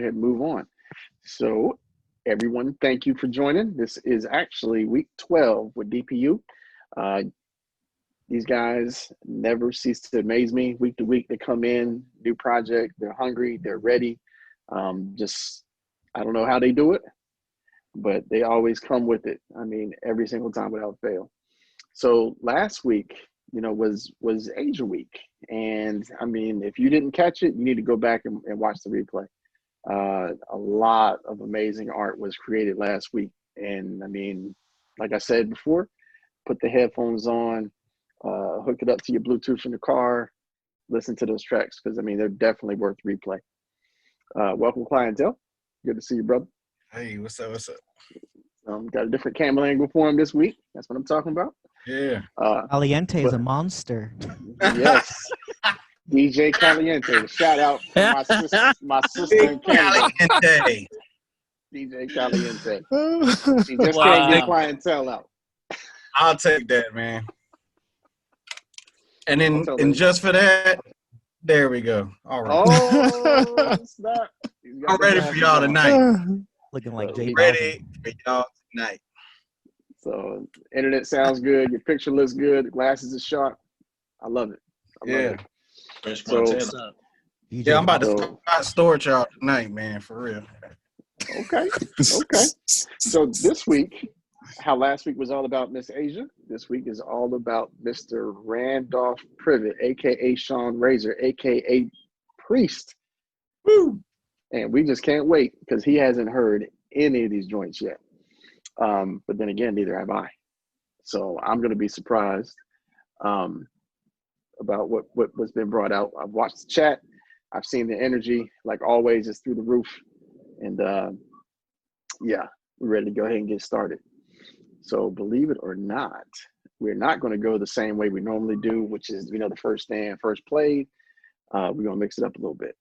ahead and move on. So, everyone, thank you for joining. This is actually week 12 with DPU. These guys never cease to amaze me. Week to week, they come in, new project, they're hungry, they're ready. I don't know how they do it, but they always come with it. I mean, every single time without fail. So last week, was Asia Week. And I mean, if you didn't catch it, you need to go back and watch the replay. A lot of amazing art was created last week. And I mean, like I said before, put the headphones on, hook it up to your Bluetooth in the car, listen to those tracks, because I mean, they're definitely worth replay. Welcome, clientele. Good to see you, brother. Hey, what's up? Got a different camera angle for him this week. That's what I'm talking about. Yeah. Caliente is a monster. Yes. DJ Caliente. Shout out to my sister in Canada. Caliente. DJ Caliente. She just can't get clientele out. I'll take that, man. And then, and just for that, there we go. All right. Oh, snap. I'm ready for y'all tonight. Looking like Jay. Ready for y'all tonight. So, internet sounds good. Your picture looks good. The glasses are sharp. I love it. I'm about to start storage y'all tonight, man, for real. Okay. So this week, how last week was all about Miss Asia, this week is all about Mr. Randolph Privet, a.k.a. Sean Razor, a.k.a. Priest. Woo! And we just can't wait because he hasn't heard any of these joints yet. But then again, neither have I. So I'm going to be surprised about what's been brought out. I've watched the chat. I've seen the energy, like always, is through the roof. And we're ready to go ahead and get started. So believe it or not, we're not going to go the same way we normally do, which is, the first stand, first played. We're going to mix it up a little bit.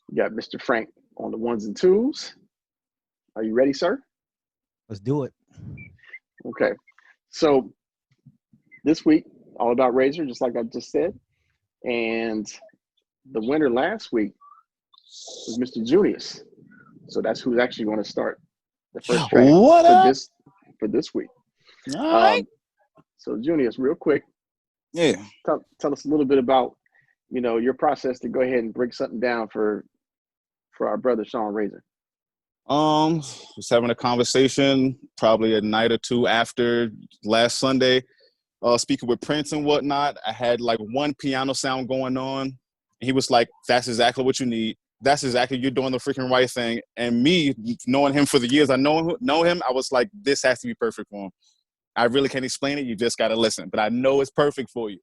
We got Mr. Frank on the ones and twos. Are you ready, sir? Let's do it. Okay. So this week, all about Razor, just like I just said. And the winner last week was Mr. Junius. So that's who's actually going to start the first track for this week. All right. So Junius, real quick. Yeah. Tell us a little bit about, your process to go ahead and break something down for our brother Sean Razor. Was having a conversation probably a night or two after last Sunday, speaking with Prince and whatnot. I had like one piano sound going on. And he was like, "That's exactly what you need. That's exactly, you're doing the freaking right thing." And me, knowing him for the years I know him, I was like, this has to be perfect for him. I really can't explain it. You just got to listen. But I know it's perfect for you.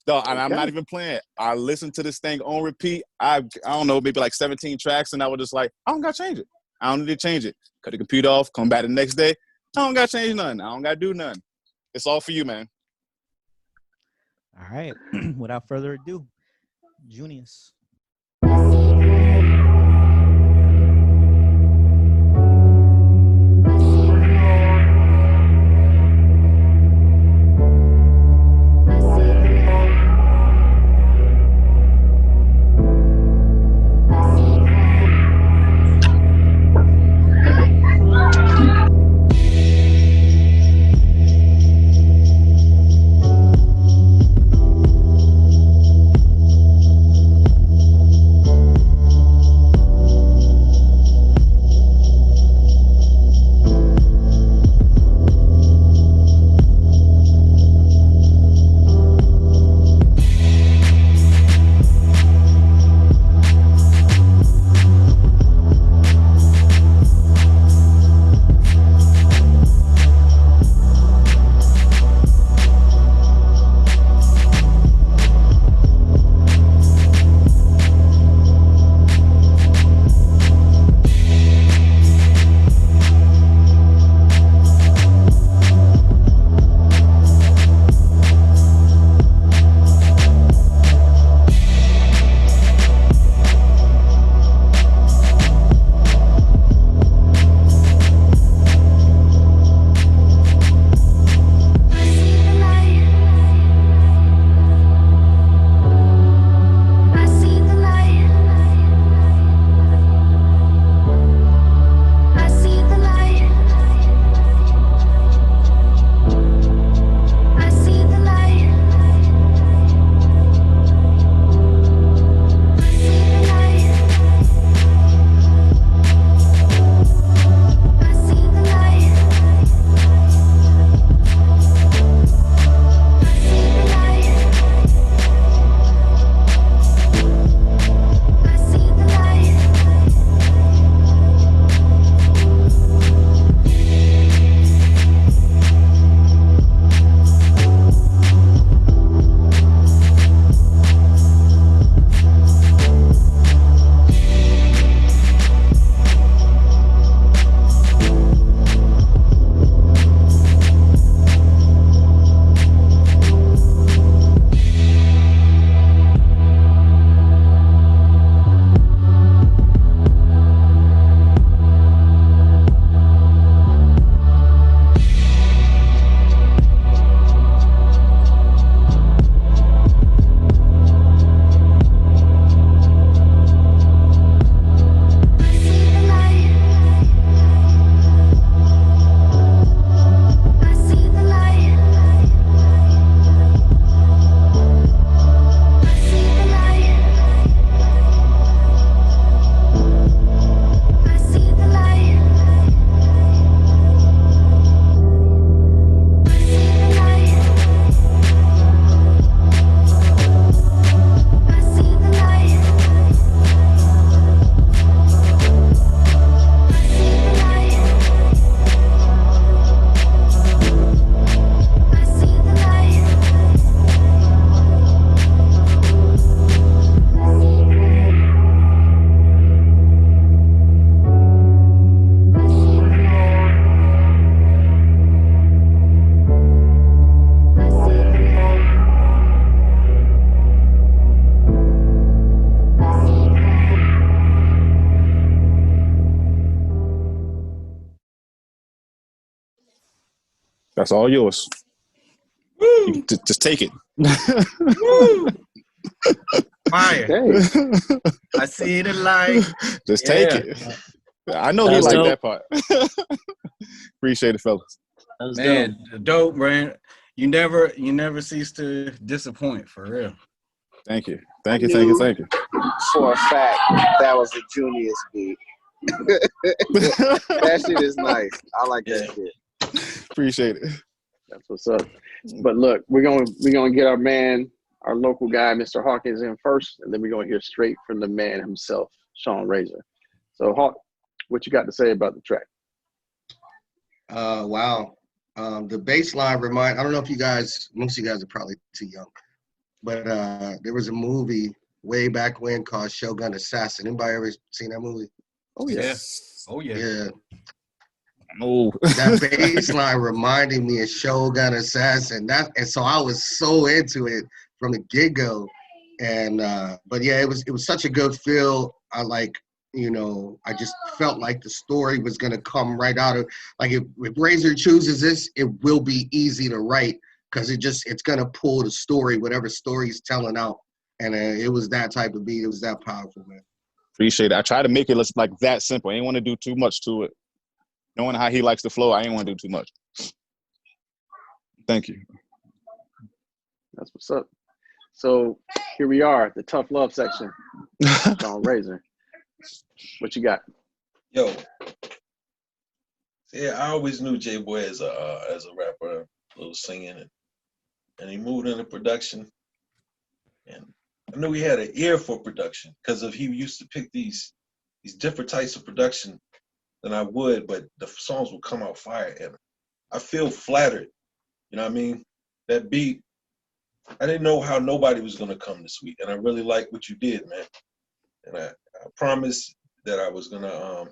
No, and I'm not even playing. I listened to this thing on repeat. I don't know, maybe like 17 tracks, and I was just like, I don't got to change it. I don't need to change it. Cut the computer off, come back the next day. I don't got to change nothing. I don't got to do nothing. It's all for you, man. All right. Without further ado, Junius. That's all yours. Woo! Just take it. Woo! Fire. Okay. I see the light. Just take Yeah. it. I know he That's liked dope. that part. Appreciate it, fellas. That's Man, dope. dope, man. You never cease to disappoint, for real. Thank you. I Thank you. knew Thank you. for a fact that was the Junius beat. That shit is nice. I like that shit. Appreciate it. That's what's up. But look, we're gonna get our man, our local guy, Mr. Hawkins, in first, and then we're gonna hear straight from the man himself, Sean Razor. So, Hawk, what you got to say about the track? Wow. The bass line I don't know if you guys, most of you guys are probably too young, but there was a movie way back when called Shogun Assassin. Anybody ever seen that movie? Oh Yeah. Oh yeah. Yeah. Oh. That bass line reminded me of Shogun Assassin. And so I was so into it from the get-go. And but yeah, it was such a good feel. I just felt like the story was gonna come right out of, like, if Razor chooses this, it will be easy to write because it's gonna pull the story, whatever story he's telling out. And it was that type of beat. It was that powerful, man. Appreciate it. I try to make it like that simple. I ain't want to do too much to it. Knowing how he likes the flow, I ain't want to do too much. Thank you. That's what's up. So here we are, the tough love section. Sean Razor, what you got? Yo, yeah, I always knew J Boy as a rapper, a little singing, and he moved into production, and I knew he had an ear for production because he used to pick these different types of production than I would, but the songs would come out fire, and I feel flattered. You know what I mean? That beat, I didn't know how nobody was gonna come this week, and I really like what you did, man. And I promised that I was gonna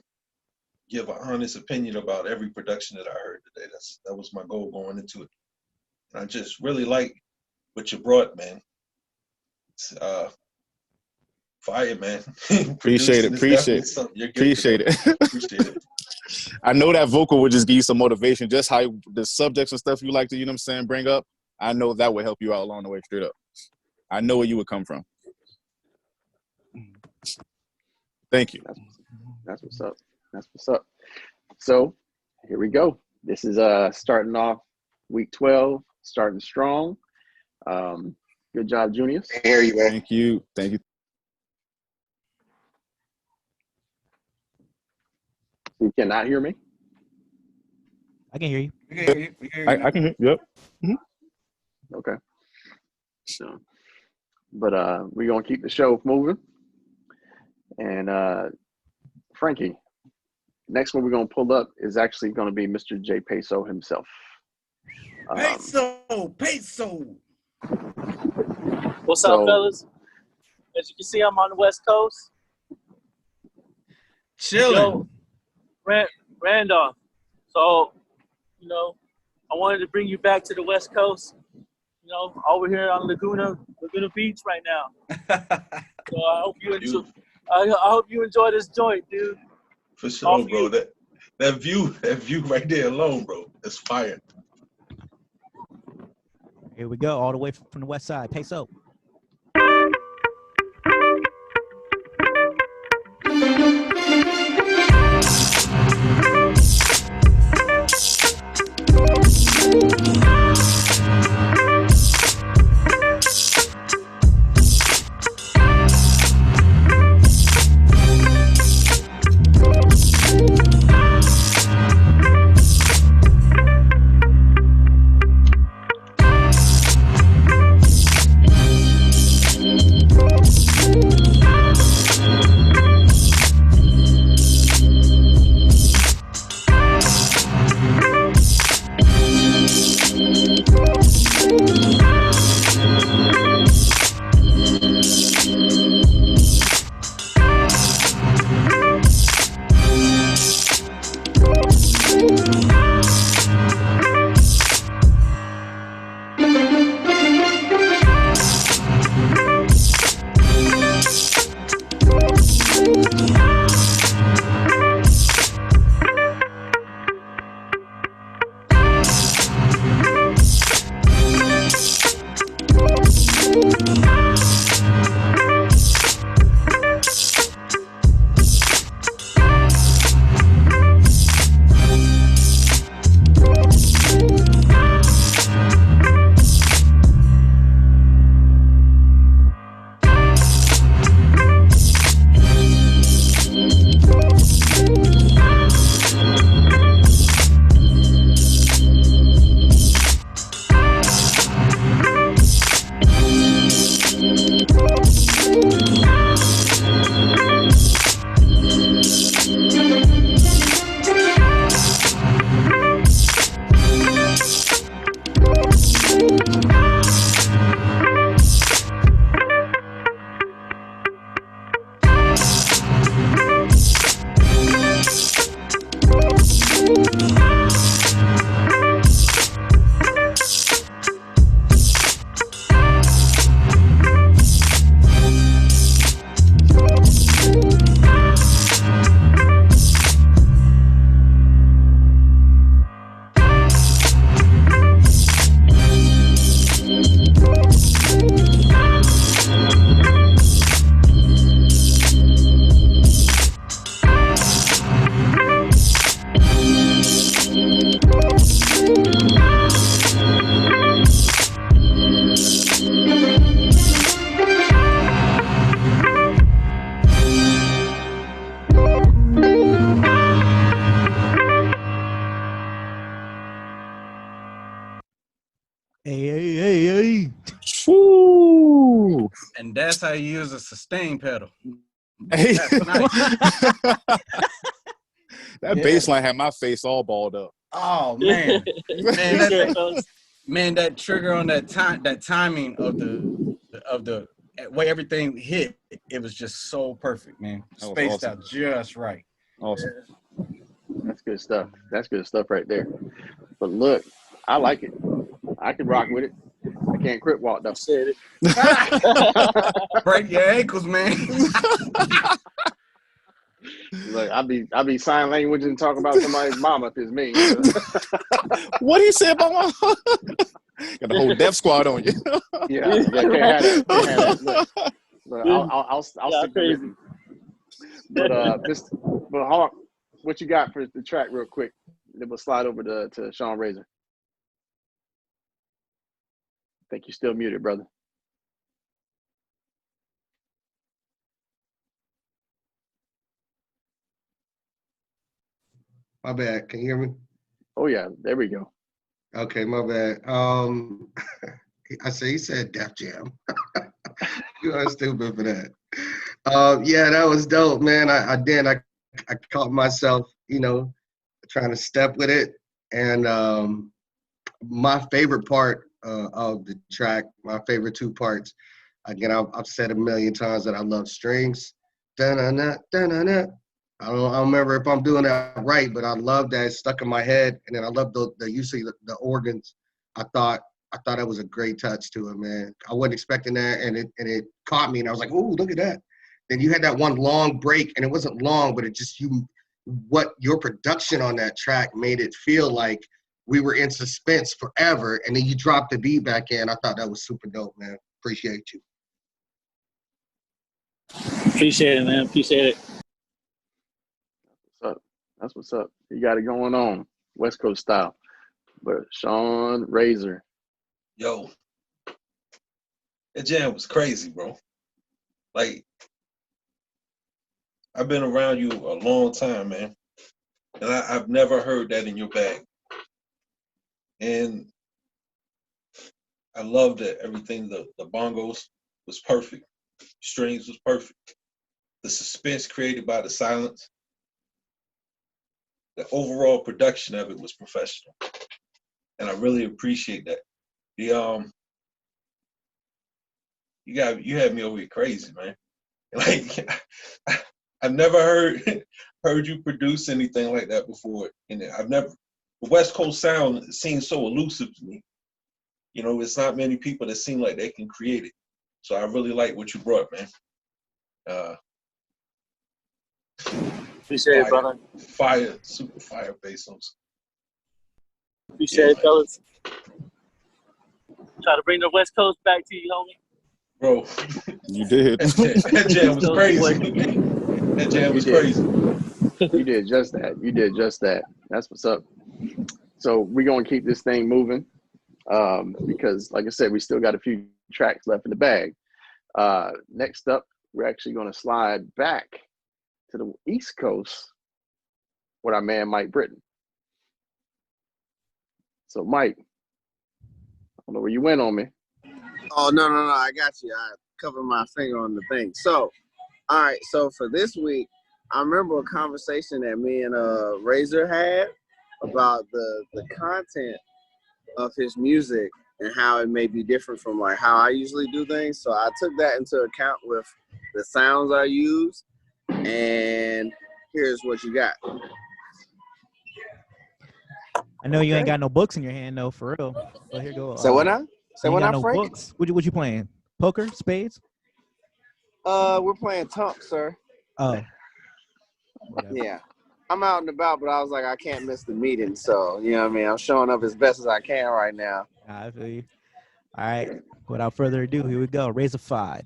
give an honest opinion about every production that I heard today. That was my goal going into it. And I just really like what you brought, man. It's fire, man. Appreciate it. Appreciate it. Appreciate it. I know that vocal would just give you some motivation. Just how the subjects and stuff you like to, you know what I'm saying, bring up. I know that would help you out along the way, straight up. I know where you would come from. Thank you. That's what's up. That's what's up. So here we go. This is starting off week 12, starting strong. Good job, Junius. Here you go. Thank you. Thank you. You cannot hear me? I can hear you. We can hear you. We can hear you. I can hear. Yep. Okay. So, but we're gonna keep the show moving. And Frankie, next one we're gonna pull up is actually gonna be Mr. J Peso himself. Peso. What's so- up, fellas? As you can see, I'm on the West Coast. Chilling. Yo, Randolph. So, I wanted to bring you back to the West Coast. Over here on Laguna Beach right now. So I hope you enjoy. I hope you enjoy this joint, dude. For sure, bro. That view right there alone, bro. That's fire. Here we go, all the way from the west side. Peso. That's how you use a sustain pedal. Hey. That's nice. That Yeah. bass line had my face all balled up. Oh man, Appreciate it, fellas. man, that trigger on that timing of the way everything hit, it was just so perfect, man. That was Spaced awesome. out just right. Awesome. That's good stuff. That's good stuff right there. But look, I like it. I can rock with it. I can't crit walk though. Appreciate it. Break your ankles, man. Look, I'll be sign language and talk about somebody's mama if it's me. What he said about my got the whole death squad on you. Yeah, can't have that. Can't have that. Look, I'll stick with you. But Hawk, what you got for the track real quick? Then we'll slide over to Sean Razor. I think you're still muted, brother. My bad. Can you hear me? Oh yeah, there we go. Okay, my bad. He said Def Jam. You are stupid for that. Yeah, that was dope, man. I caught myself, trying to step with it. And my favorite part of the track, my favorite two parts, again, I've said a million times that I love strings. Da-na-na, da-na-na. I don't remember if I'm doing that right, but I love that it's stuck in my head. And then I love the use of the organs. I thought it was a great touch to it, man. I wasn't expecting that, and it caught me, and I was like, "Ooh, look at that!" Then you had that one long break, and it wasn't long, but it just what your production on that track made it feel like we were in suspense forever, and then you dropped the beat back in. I thought that was super dope, man. Appreciate you. Appreciate it, man. Appreciate it. What's up? That's what's up. You got it going on, West Coast style. But Sean Razor. Yo, that jam was crazy, bro. Like, I've been around you a long time, man. And I've never heard that in your bag. And I love that everything, the bongos was perfect. Strings was perfect. The suspense created by the silence. The overall production of it was professional. And I really appreciate that. You had me over here crazy, man. Like, I've never heard you produce anything like that before. And the West Coast sound seems so elusive to me. It's not many people that seem like they can create it. So I really like what you brought, man. Appreciate it, brother. Super fire bass. Appreciate it, fellas. Try to bring the West Coast back to you, homie. Bro, You did. that jam was crazy. That jam was crazy. You did just that. You did just that. That's what's up. So we're going to keep this thing moving because, like I said, we still got a few tracks left in the bag. Next up, we're actually going to slide back to the East Coast with our man Mike Britton. So, Mike, I don't know where you went on me. Oh, no. I got you. I covered my finger on the thing. So, all right. So for this week, I remember a conversation that me and Razor had about the content of his music and how it may be different from like how I usually do things. So I took that into account with the sounds I use, and here's what you got. I know you ain't got no books in your hand, though, for real. So here go. So what now? So you what got now, no Frank? books. What you playing? Poker, spades? We're playing Tump, sir. Oh. Whatever. Yeah. I'm out and about, but I was like, I can't miss the meeting. So, you know what I mean? I'm showing up as best as I can right now. I feel you. All right. Without further ado, here we go. Razorfied.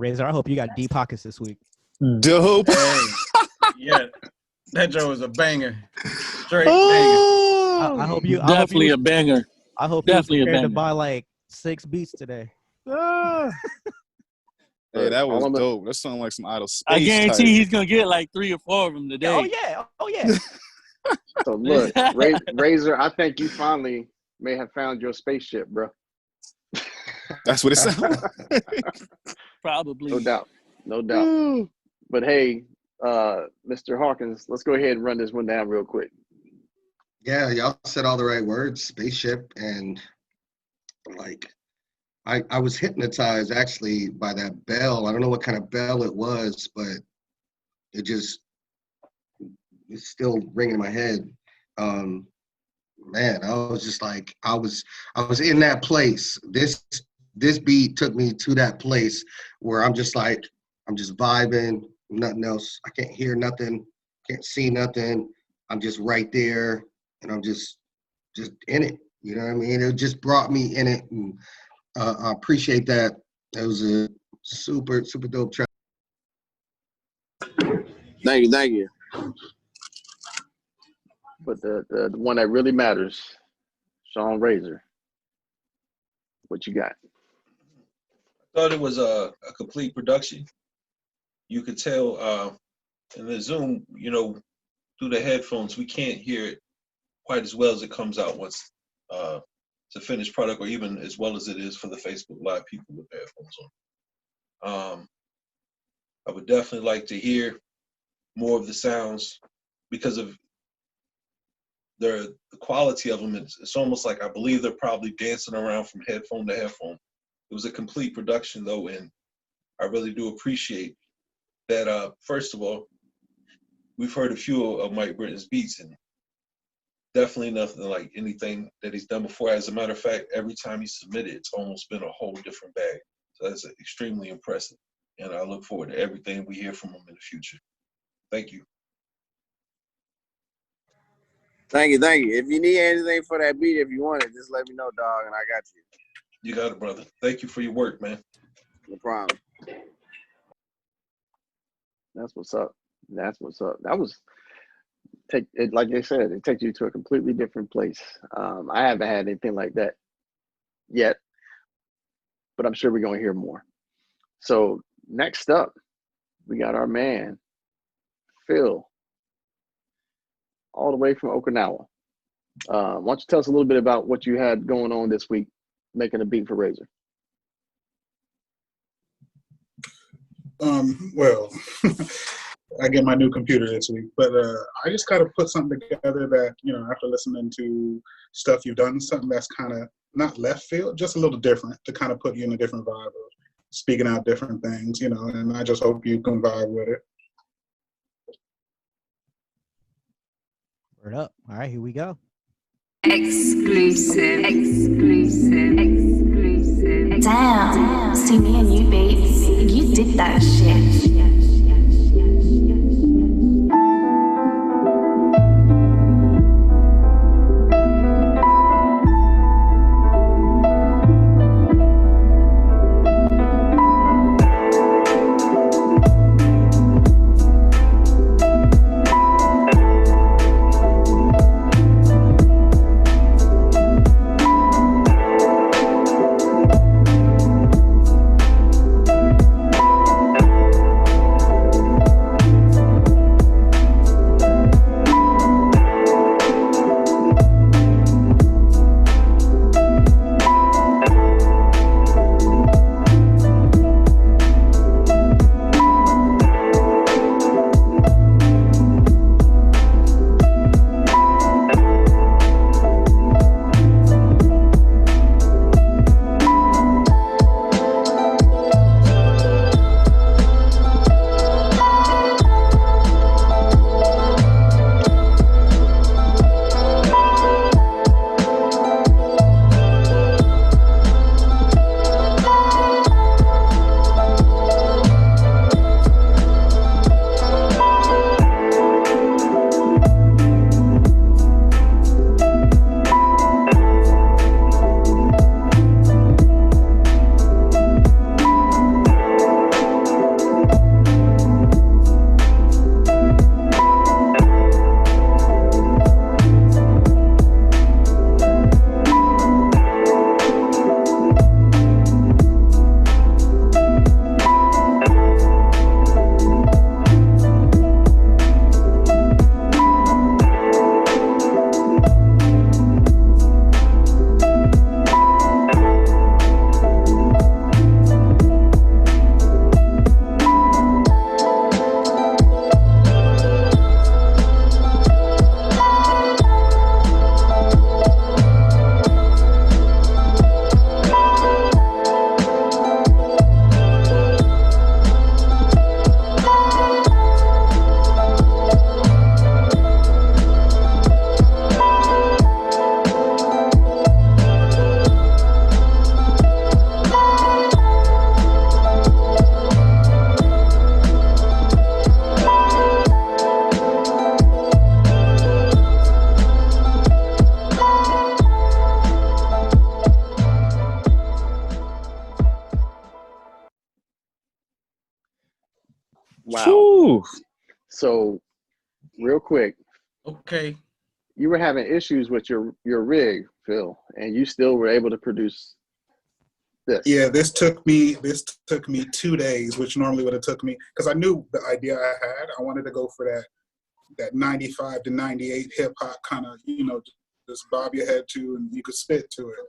Razor, I hope you got deep pockets this week. Dope. Hey, yeah, that joke was a banger. Straight banger. Oh. I hope you. Definitely a banger. I hope you was Definitely a prepared to banger. buy like 6 beats today. Ah. Hey, that was All I'm- dope. That sounded like some out of space. I guarantee type. he's gonna get like 3 or 4 of them today. Oh yeah. Oh yeah. So look, Razor, I think you finally may have found your spaceship, bro. That's what it sounded like. Probably. No doubt. No doubt. But hey, Mr. Hawkins, let's go ahead and run this one down real quick. Yeah, y'all said all the right words, spaceship, and like I was hypnotized actually by that bell. I don't know what kind of bell it was, but it's still ringing in my head. Man, I was just like I was in that place. This beat took me to that place where I'm just vibing, nothing else. I can't hear nothing, can't see nothing. I'm just right there, and I'm just in it. You know what I mean? It just brought me in it, and I appreciate that. It was a super dope track. Thank you. But the one that really matters, Sean Razor, what you got? Thought it was a complete production. You could tell in the Zoom, through the headphones, we can't hear it quite as well as it comes out once it's a finished product, or even as well as it is for the Facebook Live people with the headphones on. I would definitely like to hear more of the sounds because of the quality of them. It's almost like I believe they're probably dancing around from headphone to headphone. It was a complete production though, and I really do appreciate that. First of all, we've heard a few of Mike Britton's beats, and definitely nothing like anything that he's done before. As a matter of fact, every time he submitted, it's almost been a whole different bag. So that's extremely impressive, and I look forward to everything we hear from him in the future. Thank you. Thank you. If you need anything for that beat, if you want it, just let me know, dog, and I got you. You got it, brother. Thank you for your work, man. No problem. That's what's up. That was like they said, it takes you to a completely different place. I haven't had anything like that yet, but I'm sure we're gonna hear more. So next up, we got our man, Phil, all the way from Okinawa. Why don't you tell us a little bit about what you had going on this week, making a beat for Razor? Well, I get my new computer this week, but I just got to put something together that, after listening to stuff you've done, something that's kind of not left field, just a little different to kind of put you in a different vibe of speaking out different things, and I just hope you can vibe with it. Word up. All right, here we go. Exclusive. Damn. See me and you, babes. You did that shit. Wow. Whew. So, real quick, Okay. you were having issues with your rig, Phil, and you still were able to produce this. Yeah, this took me 2 days, which normally would have took me, because I knew the idea I had. I wanted to go for that 95 to 98 hip hop kind of, just bob your head to and you could spit to it.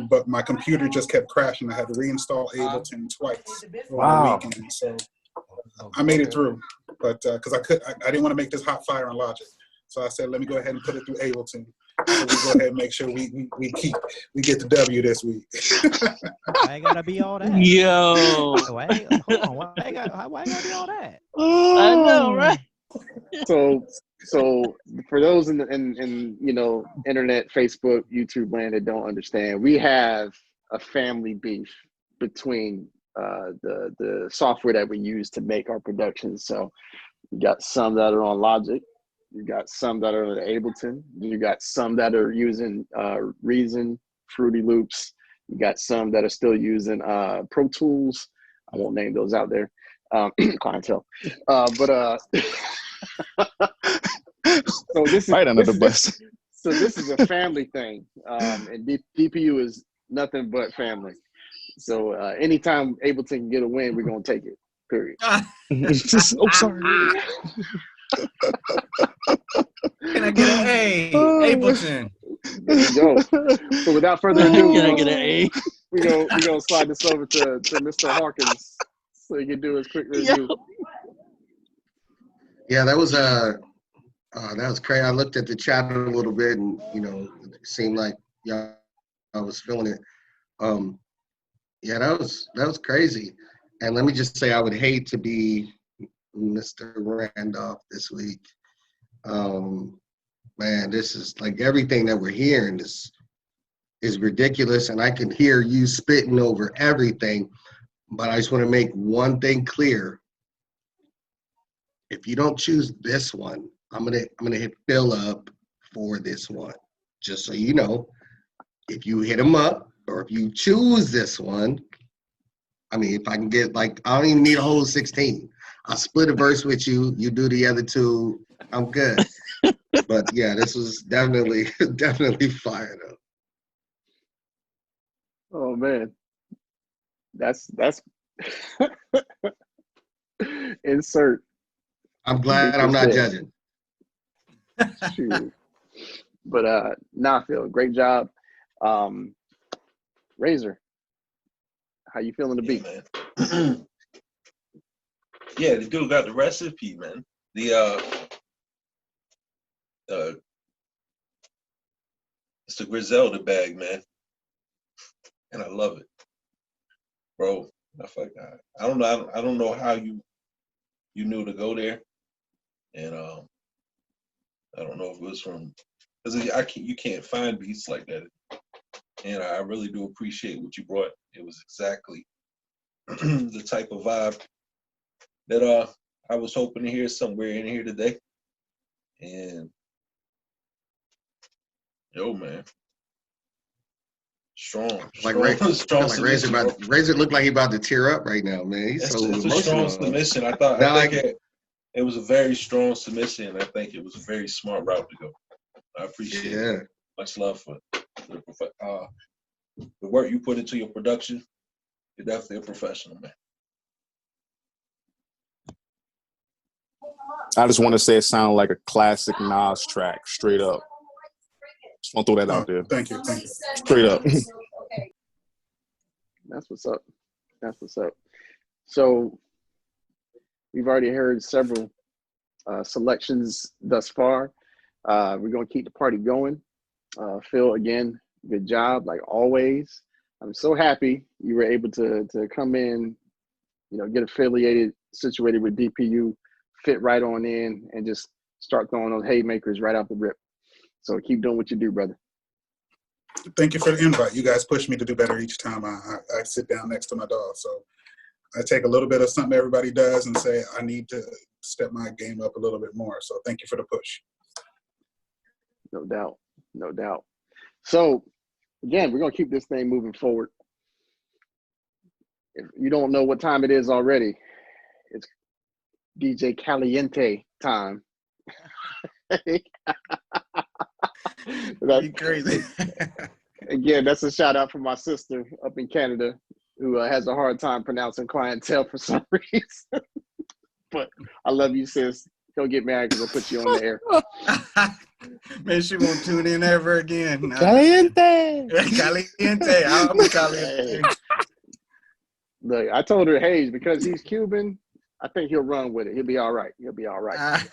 But my computer just kept crashing. I had to reinstall Ableton twice over the weekend. So I made it through, but because I didn't want to make this hot fire on Logic. So I said, let me go ahead and put it through Ableton. So we go ahead and make sure we get the W this week. Why gotta be all that? Yo. Hold on. Why gotta be all that? I know, right? So for those in internet, Facebook, YouTube land that don't understand, we have a family beef between the software that we use to make our productions. So you got some that are on Logic, you got some that are on Ableton, you got some that are using Reason, Fruity Loops, you got some that are still using Pro Tools. I won't name those out there, clientele. So this is Right under the bus. So this is a family thing, and DPU is nothing but family. So anytime Ableton can get a win, we're gonna take it. Period. Oh, sorry. Can I get an A? Ableton. There you go. So without further ado, Can I get an A? we gonna slide this over to Mr. Hawkins so he can do his quick review. Yeah, that was crazy. I looked at the chat a little bit, and it seemed like I was feeling it. Yeah, that was crazy. And let me just say, I would hate to be Mr. Randolph this week. Man, this is like everything that we're hearing is ridiculous, and I can hear you spitting over everything. But I just want to make one thing clear. If you don't choose this one, I'm gonna hit Phil up for this one. Just so you know, if you hit him up or if you choose this one, I mean, if I can get I don't even need a whole 16. I'll split a verse with you. You do the other two. I'm good. But yeah, this was definitely fired up. Oh man, that's insert. I'm glad I'm not judging. Shoot. But Phil, great job. Razor, how you feeling the beat? Man. Yeah, the dude got the recipe, man. It's the Griselda bag, man, and I love it, bro. I don't know. I don't know how you knew to go there, and I don't know if it was from because you can't find beats like that, and I really do appreciate what you brought. It was exactly the type of vibe that I was hoping to hear somewhere in here today, and yo, man. Strong submission. Razor looked like he about to tear up right now, man. He's so emotional. It's a strong submission. I think it was a very strong submission. I think it was a very smart route to go. I appreciate it. Much love for the work you put into your production. You're definitely a professional, man. I just want to say it sounded like a classic Nas track, straight up. Just want to throw that out there. Thank you. Straight up. That's what's up. So we've already heard several selections thus far. We're gonna keep the party going. Phil, again, good job, like always. I'm so happy you were able to come in, get affiliated, situated with DPU, fit right on in, and just start throwing those haymakers right out the rip. So keep doing what you do, brother. Thank you for the invite. You guys push me to do better each time I sit down next to my dog. So I take a little bit of something everybody does and say, I need to step my game up a little bit more. So thank you for the push. No doubt. So again, we're going to keep this thing moving forward. If you don't know what time it is already, it's DJ Caliente time. Be crazy. Again, that's a shout out for my sister up in Canada who has a hard time pronouncing clientele for some reason. But I love you, sis. Don't get mad because I put you on the air. Man, she won't tune in ever again. Caliente. Caliente. I'll be caliente. Hey. Look, I told her, Hayes, because he's Cuban, I think he'll run with it. He'll be all right. He'll be all right.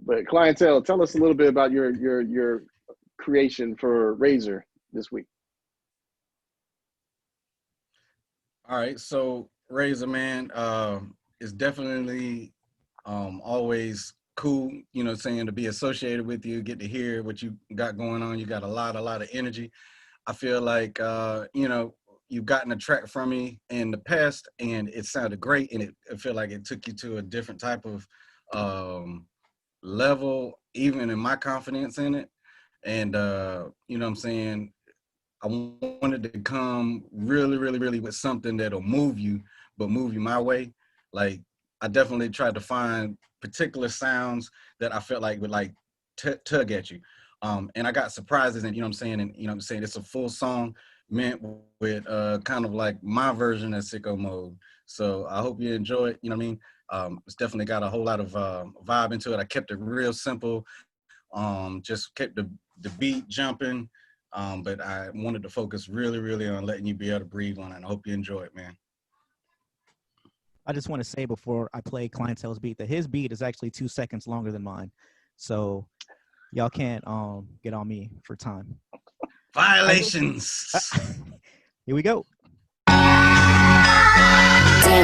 But clientele, tell us a little bit about your creation for Razor this week. All right, so Razor, man, is definitely always cool, you know, saying to be associated with you, get to hear what you got going on. You got a lot of energy. I feel like, you know, you've gotten a track from me in the past and it sounded great. And I feel like it took you to a different type of level, even in my confidence in it. And, you know what I'm saying? I wanted to come really with something that'll move you, but move you my way. Like, I definitely tried to find particular sounds that I felt like would like tug at you. And I got surprises, and you know what I'm saying? And you know what I'm saying? It's a full song meant with kind of like my version of Sicko Mode. So I hope you enjoy it, you know what I mean? It's definitely got a whole lot of vibe into it. I kept it real simple, just kept the beat jumping. But I wanted to focus really on letting you be able to breathe on it. And I hope you enjoy it, man. I just want to say before I play Clientele's beat that his beat is actually 2 seconds longer than mine. So y'all can't get on me for time. Violations. Here we go. Damn,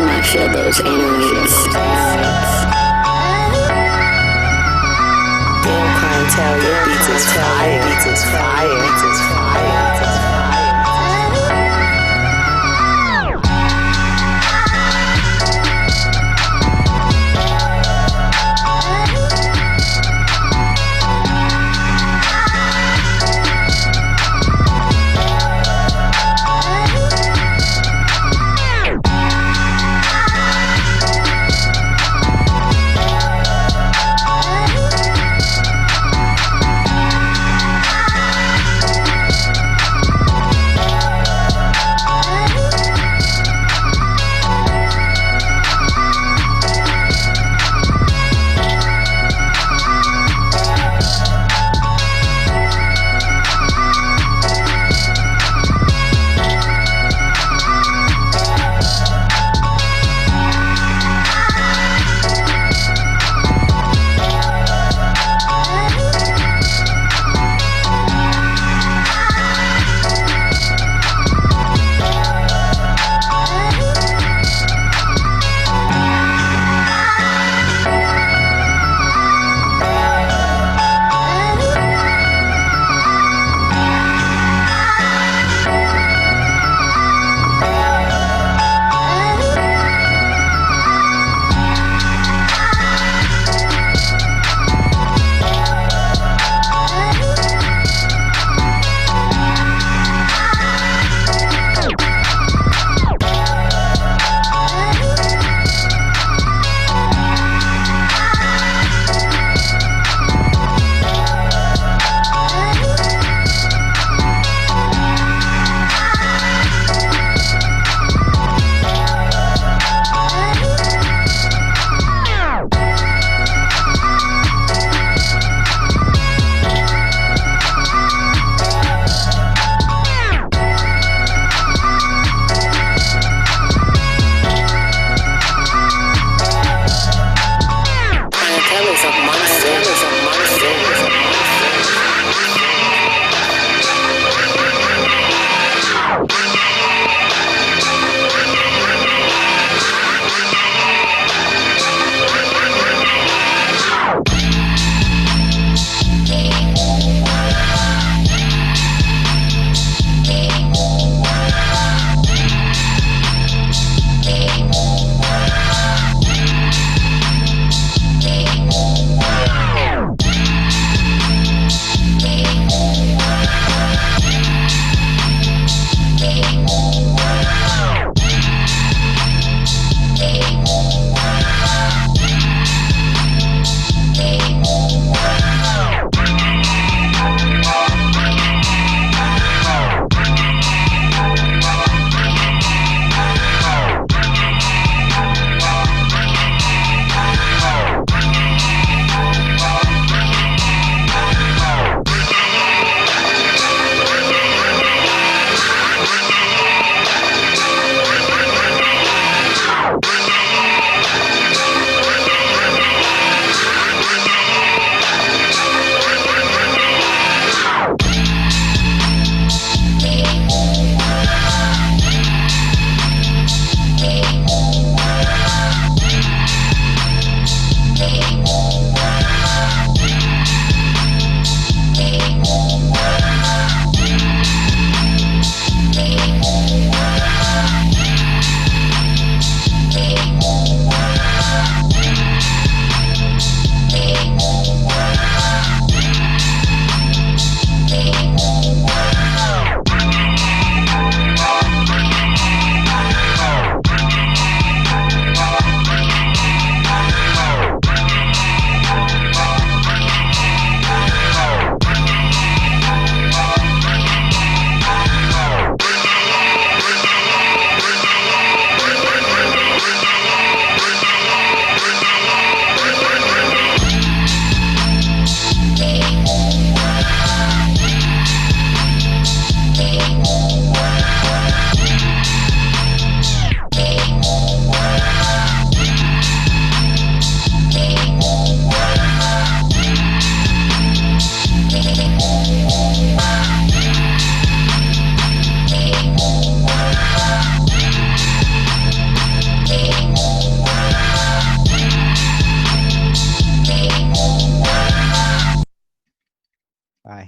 I feel those enemies. Damn, clientele, your beats is fire. Beats is fire. Beats is fire.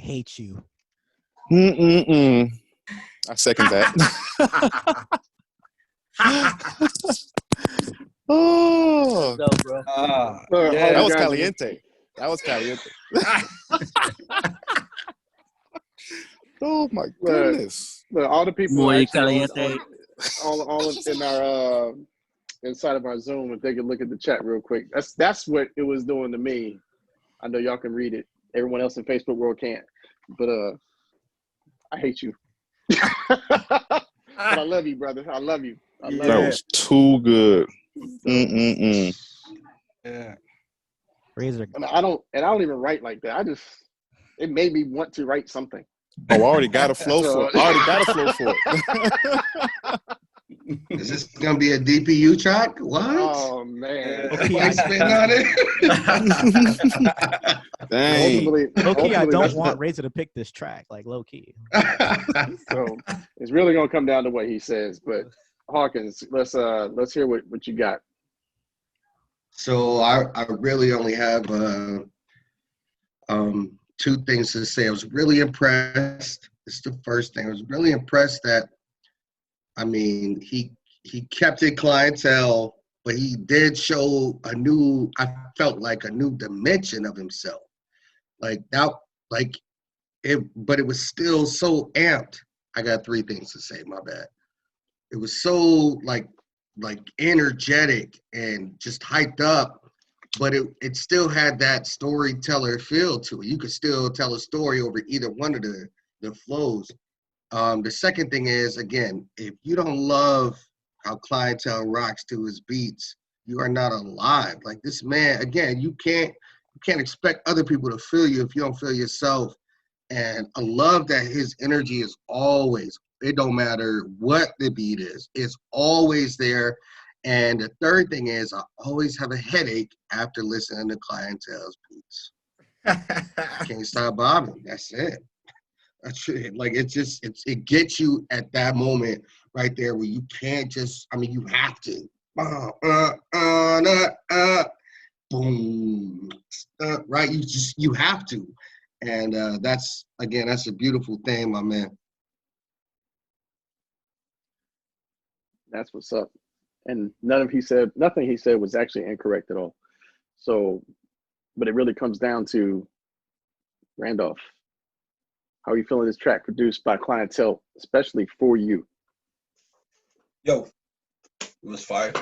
hate you. I second that. Oh, What's up, bro? Look, hold that you was guys. caliente. That was caliente. Oh my goodness. Look, all the people Muy actually caliente. all in our inside of our Zoom, if they could look at the chat real quick. That's what it was doing to me. I know y'all can read it. Everyone else in Facebook world can't. But I hate you. But I love you, brother. I love you. I love That you. was too good. Yeah. Razor. And I don't even write like that. It made me want to write something. Oh, I already got a flow for it. Is this gonna be a DPU track? What? Oh man. Okay, spin on it. Dang. Low key, I don't that's want Razor to pick this track. Like low key. So it's really gonna come down to what he says. But Hawkins, let's hear what you got. So I really only have two things to say. I was really impressed. This is the first thing. I was really impressed that, I mean, he kept it clientele, but he did show I felt like a new dimension of himself. But it was still so amped. I got three things to say, my bad. It was so like energetic and just hyped up, but it still had that storyteller feel to it. You could still tell a story over either one of the flows. The second thing is, again, if you don't love how clientele rocks to his beats, you are not alive. Like this man, again, you can't expect other people to feel you if you don't feel yourself. And I love that his energy is always, it don't matter what the beat is, it's always there. And the third thing is, I always have a headache after listening to clientele's beats. Can't stop bobbing. That's it. That's it. Like it gets you at that moment right there where you can't just, I mean, you have to. Boom. Right? You have to. And that's a beautiful thing, my man. That's what's up. And nothing he said was actually incorrect at all. So, but it really comes down to Randolph. How are you feeling this track produced by clientele, especially for you? Yo, it was fire.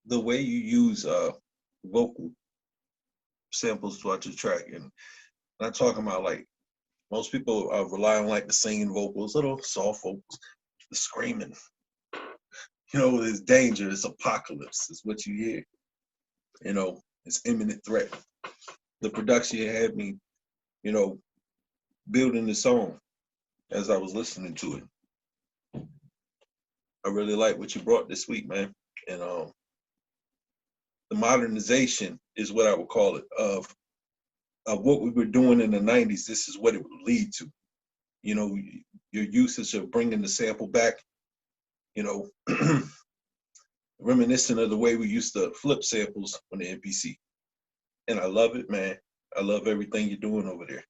The way you use vocal samples throughout the track, and I'm not talking about like most people rely on like the singing vocals, little soft vocals, the screaming. You know, there's danger, it's apocalypse, is what you hear. You know, it's imminent threat. The production had me, you know, building the song as I was listening to it. I really like what you brought this week, man. And the modernization is what I would call it of what we were doing in the 90s. This is what it would lead to. You know, your usage of bringing the sample back, you know, reminiscent of the way we used to flip samples on the MPC. And I love it, man. I love everything you're doing over there.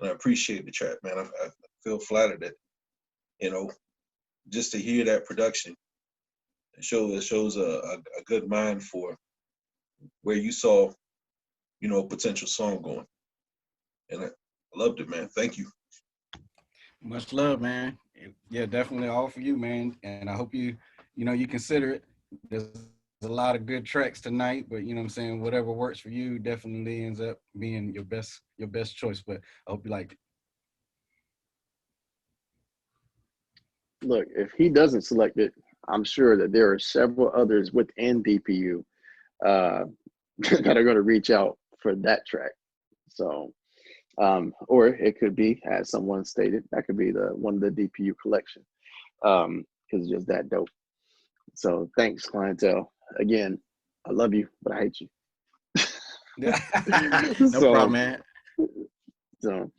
And I appreciate the track, man. I feel flattered that, you know, just to hear that production, it shows a good mind for where you saw, you know, a potential song going. And I loved it, man. Thank you. Much love, man. Yeah, definitely all for you, man. And I hope you consider it. There's a lot of good tracks tonight, but you know what I'm saying, whatever works for you definitely ends up being your best choice. But I hope you liked it. Look, if he doesn't select it, I'm sure that there are several others within DPU that are going to reach out for that track. So, or it could be, as someone stated, that could be one of the DPU collection, because it's just that dope. So, thanks, clientele. Again, I love you, but I hate you. No problem, man. So,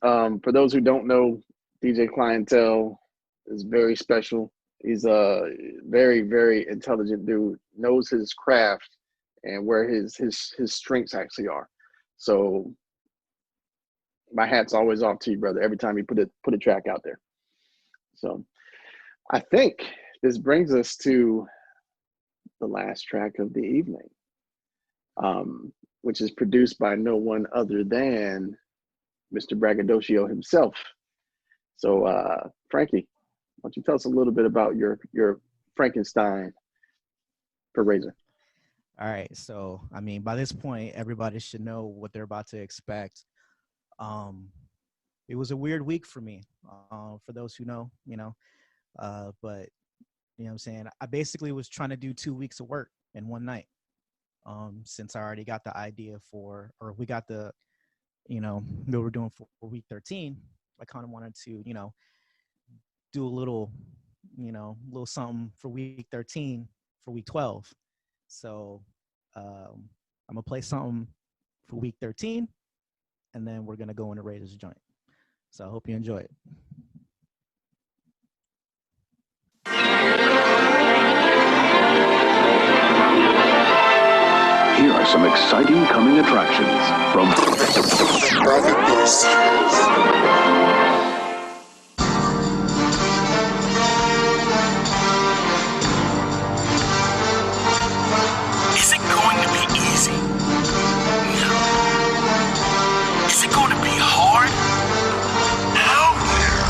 for those who don't know, DJ Clientele is very special. He's a very, very intelligent dude, knows his craft and where his strengths actually are. So my hat's always off to you, brother, every time you put a track out there. So I think this brings us to the last track of the evening, which is produced by no one other than Mr. Braggadocio himself. So Frankie, why don't you tell us a little bit about your Frankenstein for Razor? All right. So, I mean, by this point, everybody should know what they're about to expect. It was a weird week for me, for those who know, but you know what I'm saying? I basically was trying to do 2 weeks of work in one night. Since I already got the idea we got the, we were doing for week 13, I kind of wanted to, do a little something for week 13 for week 12. So I'm gonna play something for week 13, and then we're gonna go into Raiders joint. So I hope you enjoy it. Here are some exciting coming attractions from Is it going to be easy? No. Is it going to be hard? Hell yeah!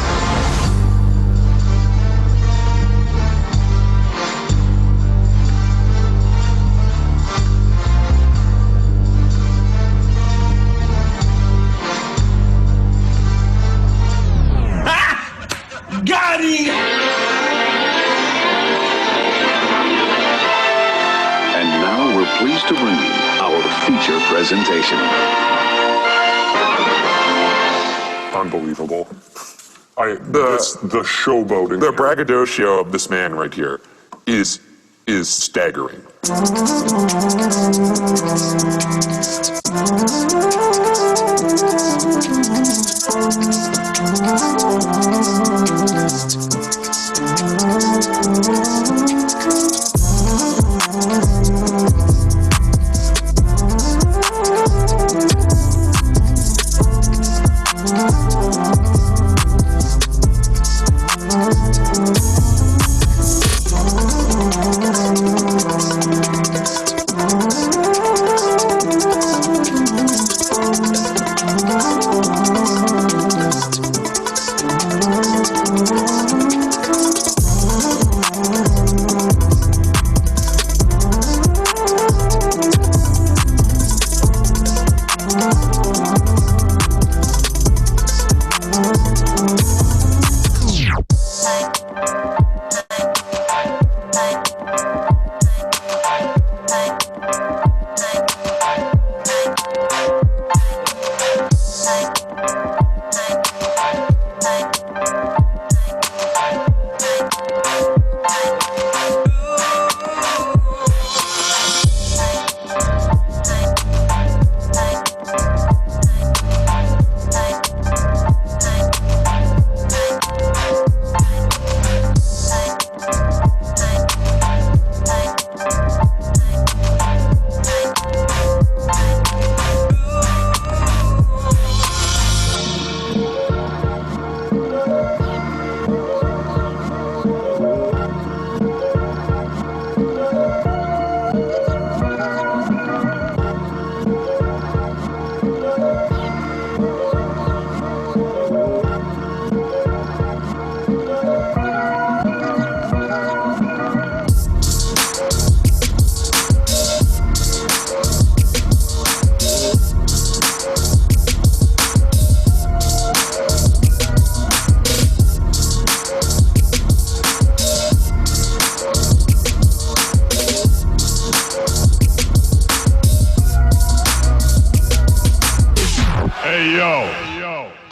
Got him! And now we're pleased to bring you our feature presentation. Unbelievable. The showboating, the braggadocio of this man right here is staggering.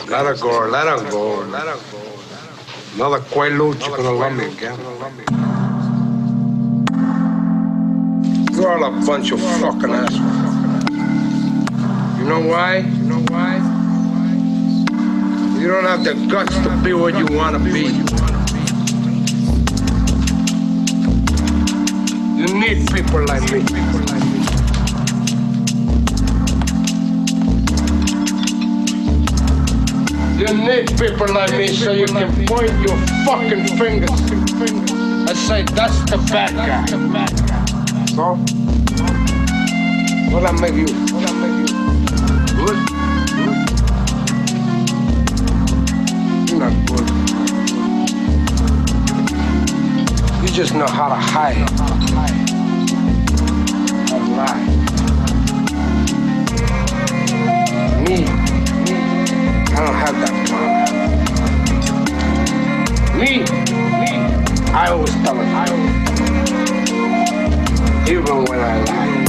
Let her go, let her go. Another quaalude, you're gonna love me again. You're all a bunch of fucking assholes. You know why? You don't have the guts to be what you want to be. You need people like me. You need people like me so you can point your fucking fingers and say, that's the bad guy. So, what I make you? Good? You're not good. You just know how to hide. How to lie. Me, I don't have that problem. Me, I always tell it. Even when I lie.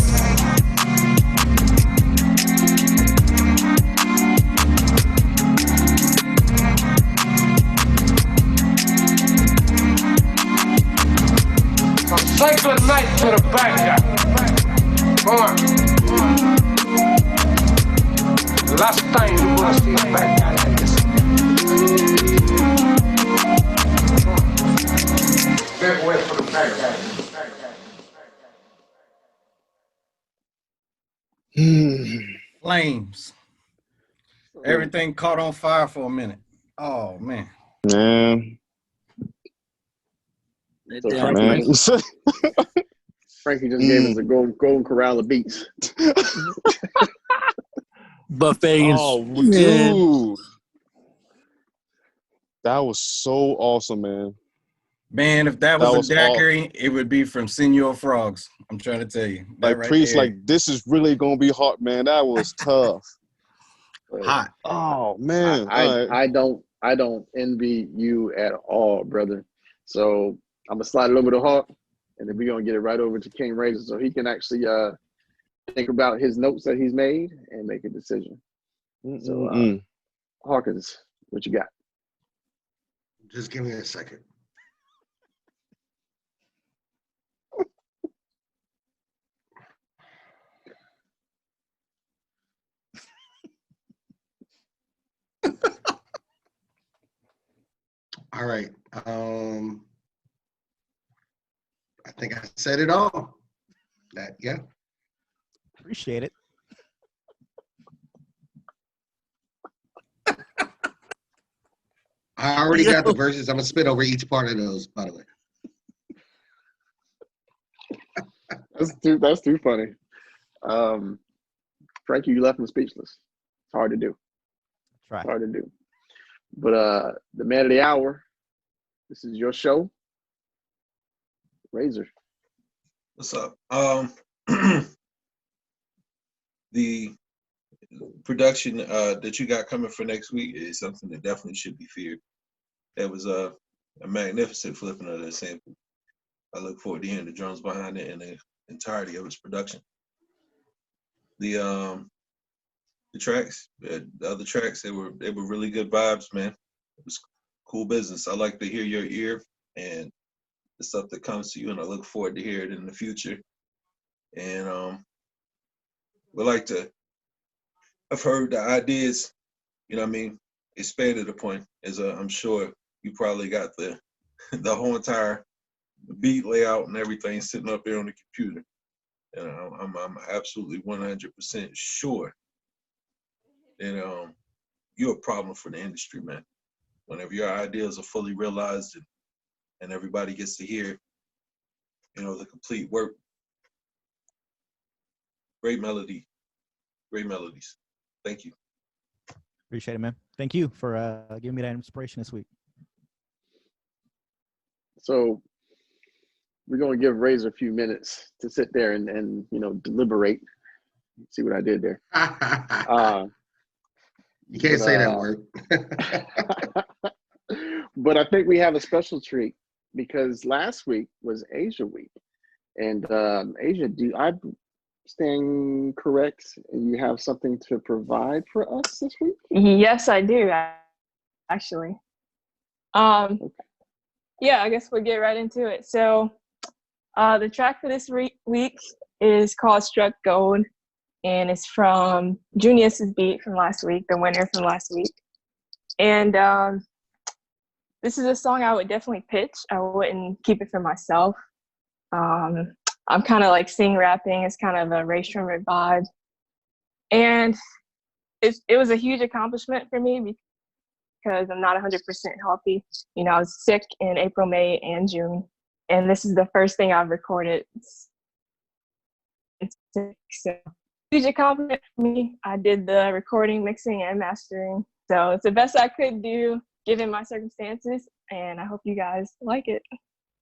So say good night to the bad guy. Come on. The last time you're gonna see a bad guy like this. Stay away from the bad guy. Flames. Everything caught on fire for a minute. Oh man. Man. So Damn, Frankie just gave us a golden corral of beats. Buffet. Oh, Man. dude. That was so awesome, man. Man, if that was a all. daiquiri, it would be from Senor Frogs. I'm trying to tell you. That Like right Priest, there. like this is really gonna be hot, man. That was tough. Hot. Oh man. I don't envy you at all, brother. So I'm gonna slide it over to Hawk, and then we're gonna get it right over to King Razor so he can actually think about his notes that he's made and make a decision. So Hawkins, what you got? Just give me a second. All right. I think I said it all. Yeah. Appreciate it. I already got the verses. I'm gonna spit over each part of those, by the way. That's too funny. Frankie, you left him speechless. It's hard to do. Try. It's hard to do. But the man of the hour, this is your show. Razor. What's up? The production that you got coming for next week is something that definitely should be feared. That was a magnificent flipping of that sample. I look forward to hearing the drums behind it and the entirety of its production. The tracks, the other tracks, they were really good vibes, man. It was cool business. I like to hear your ear and the stuff that comes to you, and I look forward to hear it in the future. And I've heard the ideas, you know what I mean, expanded upon. As I'm sure you probably got the whole entire beat layout and everything sitting up there on the computer. And I'm absolutely 100% sure that you're a problem for the industry, man. Whenever your ideas are fully realized and everybody gets to hear, the complete work. Great melodies. Thank you. Appreciate it, man. Thank you for giving me that inspiration this week. So we're going to give Razor a few minutes to sit there and deliberate. See what I did there. You can't say that word. But I think we have a special treat because last week was Asia Week. And Asia, do I stand correct? You have something to provide for us this week? Yes, I do, actually. Yeah, I guess we'll get right into it. So the track for this week is called Struck Gold, and it's from Junius's beat from last week, the winner from last week. And this is a song I would definitely pitch. I wouldn't keep it for myself. I'm kind of like sing rapping. It's kind of a Ray Shrummer vibe. And it was a huge accomplishment for me because I'm not 100% healthy. You know, I was sick in April, May, and June, and this is the first thing I've recorded. It's sick, so huge accomplishment for me. I did the recording, mixing, and mastering, so it's the best I could do given my circumstances, and I hope you guys like it.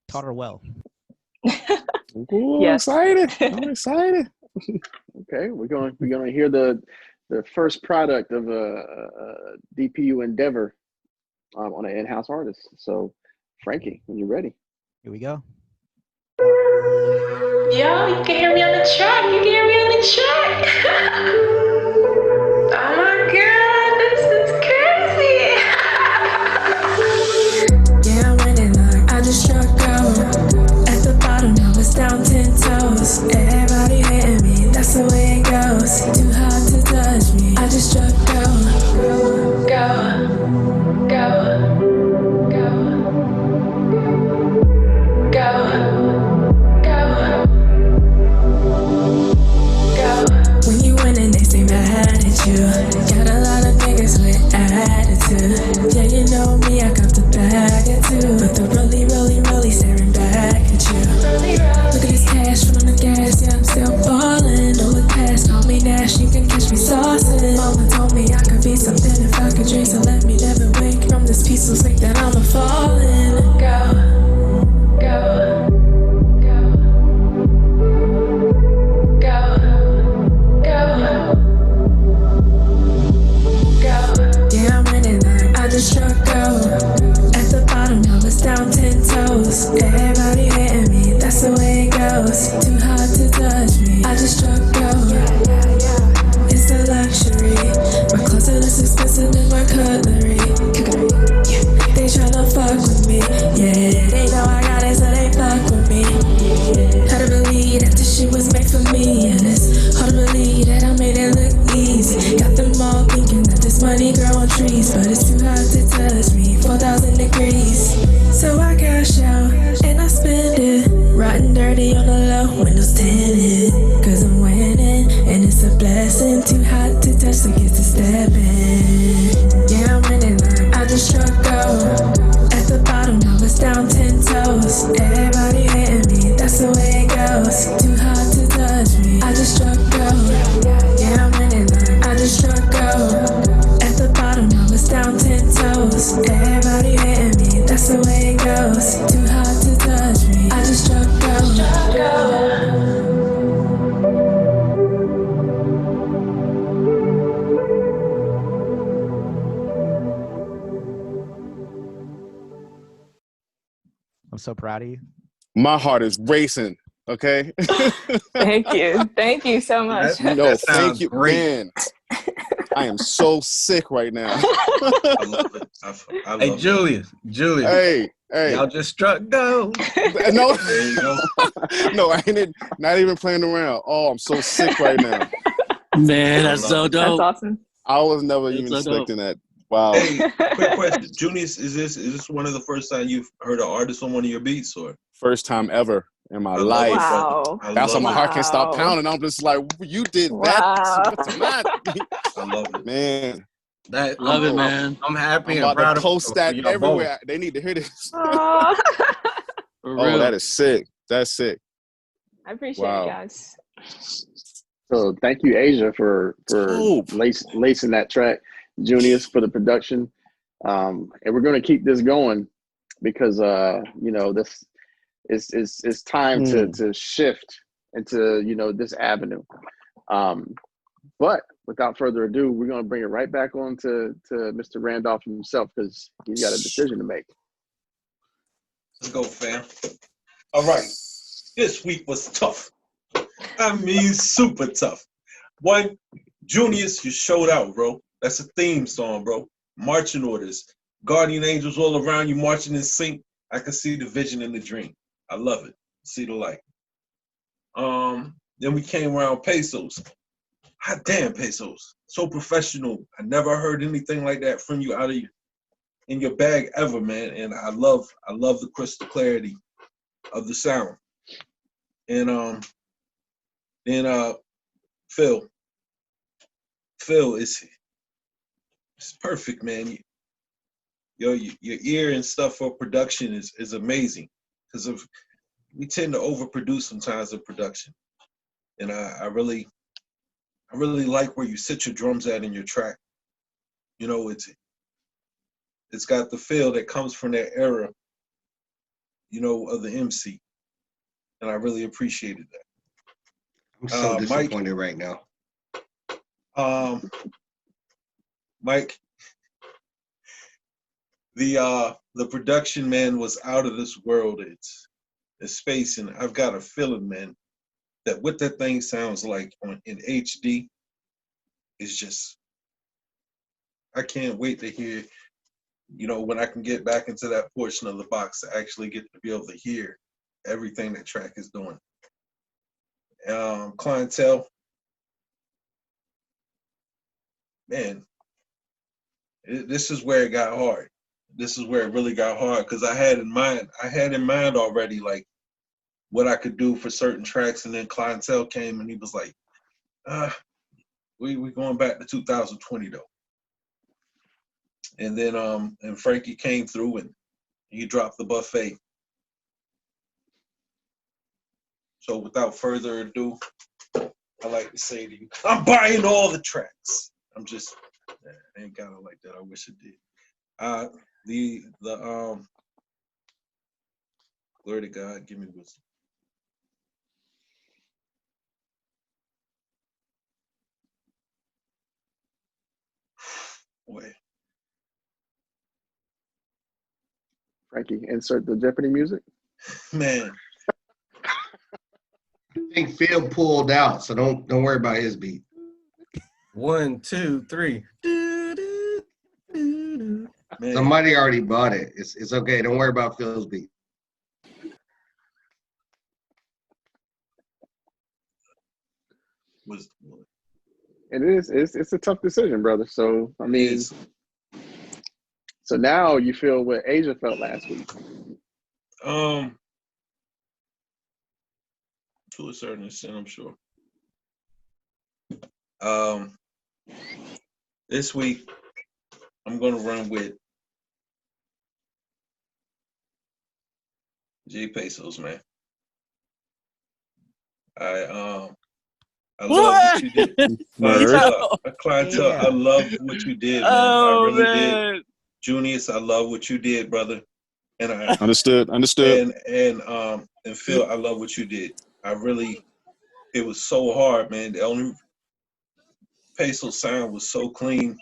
Taught her well. Ooh, Yes. excited! I'm excited. Okay, we're gonna hear the first product of a DPU endeavor on an in-house artist. So, Frankie, when you're ready. Here we go. Yo, you can hear me on the track. You can hear me on the track. Oh my god, this is crazy. Yeah, I'm winning like I just struck gold. At the bottom, now it's down 10 toes. Everybody hating me, that's the way it goes. Too hard to touch me, I just struck gold. Go, go, go, go, go. When you winning, they stay mad at you. Got a lot of niggas with attitude. Yeah, you know me, I got the bag at two. But they're really, really, really staring back at you. Look at this cash from the gas, yeah, I'm still ballin'. Don't look past, call me Nash, you can catch me saucin'. Mama told me I could be something if I could drink, so let me never wake from this peaceful sleep that I'm a fallin'. Go, go. Yeah, I'm winning like I just struck gold. At the bottom, now it's down 10 toes. Everybody hating me, that's the way it goes. Too hard to touch me, I just struck gold. It's a luxury. My closet is expensive than my cutlery. Yeah, they tryna fuck with me. Yeah, they know I got it, so they fuck with me. Hard to believe that this shit was made for me, and it's hard to believe that I made it look easy. Got them all thinking that this money grow on trees, but it's too hot to touch me. 4,000 degrees, so I cash out and I spend it. Rotten dirty on the low, windows tinted, 'cause I'm winning and it's a blessing. Too hot to touch, so get to stepping. Yeah, I'm winning like I just struck gold. At the bottom, now it's down 10 toes. Everybody hating me, that's the way it goes. Too hard to touch me, I just struck gold. Yeah, I'm winning like I just struck gold. At the bottom, now it's down 10 toes. Everybody hating me, that's the way it goes. Too hard to touch me, I just struck gold. I'm so proud of you. My heart is racing. Okay. Thank you so much. No, thank you, great. Man. I am so sick right now. I love it. I love Hey, Julius. Hey. Y'all just struck gold. No, there you go. No, I ain't not even playing around. Oh, I'm so sick right now. Man, that's so dope. That's awesome. I was never That's even so expecting that. Wow. Hey, quick question, Junius, is this one of the first time you've heard an artist on one of your beats, or first time ever in my life? Wow. That's why my heart can't stop pounding. I'm just like, you did that. What's not? I love it, man. Love it, man. I'm happy I'm and about proud to post of that y'all everywhere. both. They need to hear this. Oh, that is sick. That's sick. I appreciate it, guys. So thank you, Asia, for lacing that track. Junius for the production. And we're going to keep this going because, this is time to shift into, this avenue. But without further ado, we're going to bring it right back on to Mr. Randolph himself because he's got a decision to make. Let's go, fam. All right. This week was tough. I mean, super tough. One, Junius, you showed out, bro. That's a theme song, bro. Marching orders. Guardian angels all around you marching in sync. I can see the vision in the dream. I love it. See the light. Then we came around Pesos. Hot damn, Pesos. So professional. I never heard anything like that from you out of you in your bag ever, man. And I love the crystal clarity of the sound. And then Phil is perfect, man. your ear and stuff for production is amazing, because we tend to overproduce sometimes in production, and I really like where you sit your drums at in your track. You know, it's got the feel that comes from that era, you know, of the MC, and I really appreciated that. I'm so Mike, disappointed right now. Mike, the production, man, was out of this world. It's space, and I've got a feeling, man, that what that thing sounds like in HD is just, I can't wait to hear, you know, when I can get back into that portion of the box to actually get to be able to hear everything that track is doing. Clientele, man, this is where it got hard. This is where it really got hard, because I had in mind already, like, what I could do for certain tracks, and then Clientele came and he was like, we going back to 2020 though. And then and Frankie came through and he dropped the buffet. So without further ado, I like to say to you, I'm buying all the tracks. I'm just, I ain't got it like that. I wish it did. Glory to God, give me wisdom. Boy. Frankie, insert the Jeopardy music. Man. I think Phil pulled out, so don't worry about his beat. 1, 2, 3. Man. Somebody already bought it. It's okay. Don't worry about Phil's beat. It is. It's a tough decision, brother. So I mean, so now you feel what Asia felt last week. To a certain extent, I'm sure. This week, I'm gonna run with J Pesos, man. I love what you did. Clientele, Yeah. I love what you did, man. Oh, I really man. did. Junius, I love what you did, brother. And I Understood. And Phil, I love what you did. It was so hard, man. The only Peso sound was so clean.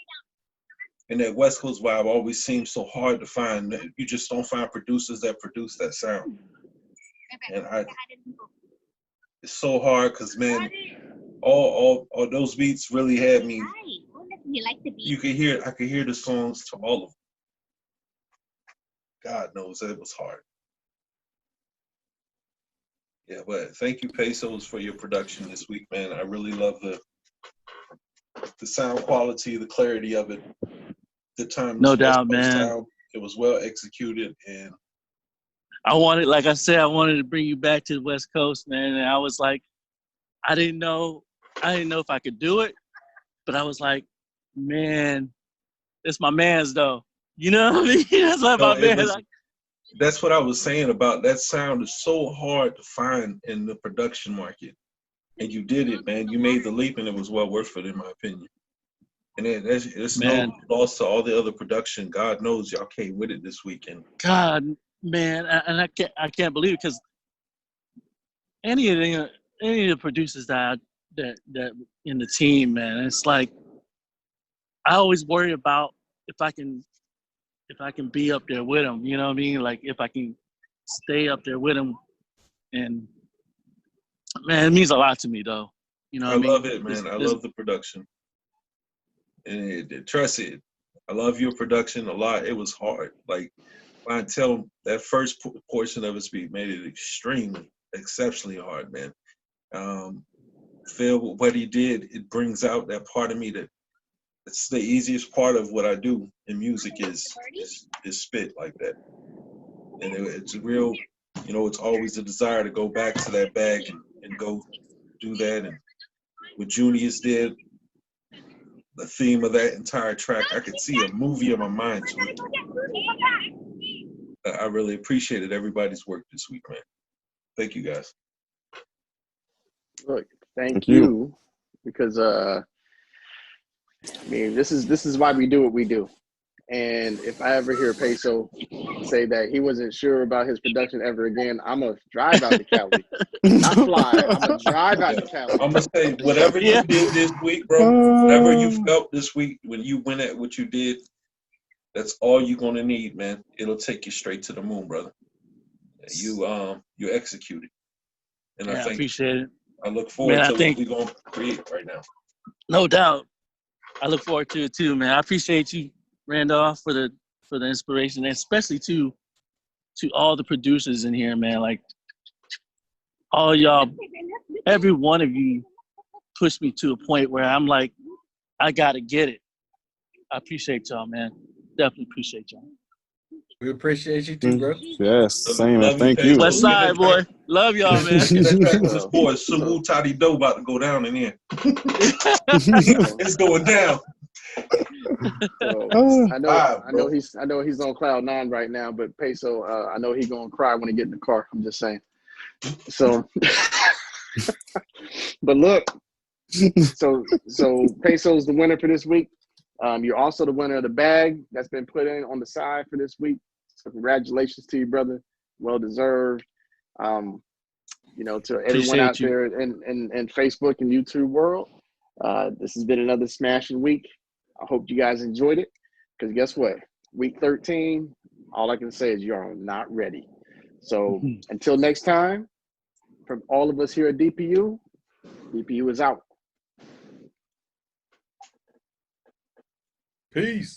And that West Coast vibe always seems so hard to find. You just don't find producers that produce that sound. And it's so hard because, man, all those beats really had me. I could hear the songs to all of them. God knows that it was hard. Yeah, but thank you, Pesos, for your production this week, man. I really love the sound quality, the clarity of it. The time, No doubt, man. sound, it was well executed, and I wanted to bring you back to the West Coast, man. And I was like, I didn't know if I could do it, but I was like, man, it's my man's though. You know what I mean? That's like my man. That's what I was saying about that sound is so hard to find in the production market. And you did it, man. You made the leap, and it was well worth it, in my opinion. And it's no loss to all the other production. God knows y'all came with it this weekend. God, man, and I can't believe it, because any of the producers that in the team, man, it's like I always worry about if I can be up there with them. You know what I mean? Like if I can stay up there with them, and man, it means a lot to me, though. You know what I mean? I love it, man. I love the production. And trust it, I love your production a lot. It was hard. Like, Clientele, that first portion of his beat made it exceptionally hard, man. Phil, what he did, it brings out that part of me that it's the easiest part of what I do in music is spit like that. And it's real, you know, it's always a desire to go back to that bag and go do that. And what Junius did, the theme of that entire track. I could see a movie in my mind. I really appreciated everybody's work this week, man. Thank you, guys. Look, thank you, because I mean, this is why we do what we do. And if I ever hear Peso say that he wasn't sure about his production ever again, I'm gonna drive out to Cali, not fly. I'm gonna drive out to Cali. I'm gonna say whatever you did this week, bro. Whatever you felt this week when you went at what you did, that's all you're gonna need, man. It'll take you straight to the moon, brother. You executed, and I appreciate it. I look forward to what we're gonna create right now. No doubt. I look forward to it too, man. I appreciate you, Randolph, for the inspiration, and especially to all the producers in here, man. Like all y'all, every one of you pushed me to a point where I'm like, I gotta get it. I appreciate y'all, man. Definitely appreciate y'all. We appreciate you too, bro. Yes, same, man. Thank you. West Side, boy. Love y'all, man. That track with this boy, Sumu Toddy Doe, about to go down in here. It's going down. So, I know he's on cloud 9 right now, but Peso, I know he's gonna cry when he get in the car. I'm just saying. So, but look, so Peso's the winner for this week. You're also the winner of the bag that's been put in on the side for this week. So congratulations to you, brother. Well deserved. You know, to everyone out there in Facebook and YouTube world, this has been another smashing week. I hope you guys enjoyed it, because guess what? Week 13, all I can say is you're not ready. So until next time, from all of us here at DPU is out. Peace.